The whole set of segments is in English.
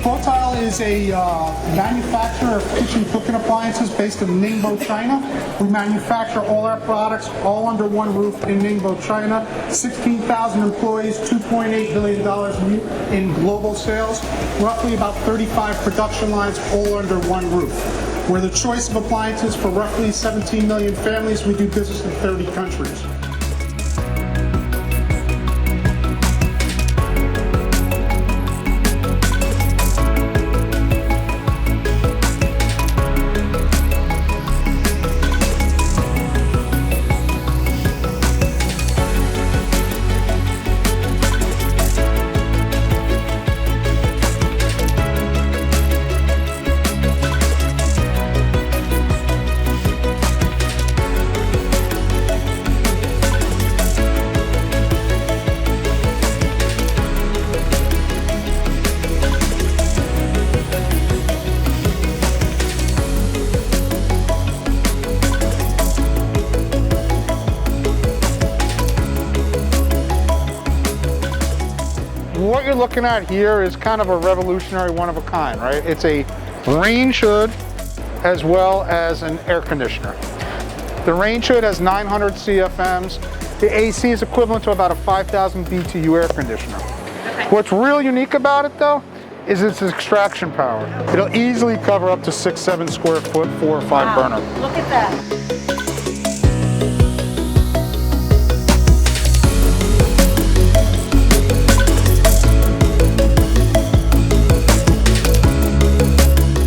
FOTILE is a manufacturer of kitchen cooking appliances based in Ningbo, China. We manufacture all our products all under one roof in Ningbo, China. 16,000 employees, $2.8 billion in global sales, roughly about 35 production lines all under one roof. We're the choice of appliances for roughly 17 million families. We do business in 30 countries. What you're looking at here is kind of a revolutionary one of a kind, right? It's a range hood as well as an air conditioner. The range hood has 900 CFMs. The AC is equivalent to about a 5,000 BTU air conditioner. Okay. What's real unique about it though is its extraction power. It'll easily cover up to 6-7 square foot, 4 or 5 burner. Look at that.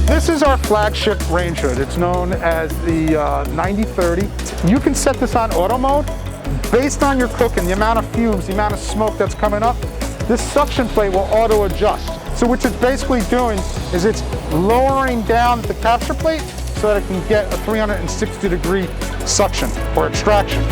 This is our flagship range hood. It's known as the 9030. You can set this on auto mode. Based on your cooking, the amount of fumes, the amount of smoke that's coming up, this suction plate will auto adjust. So what it's basically doing is it's lowering down the capture plate so that it can get a 360 degree suction or extraction.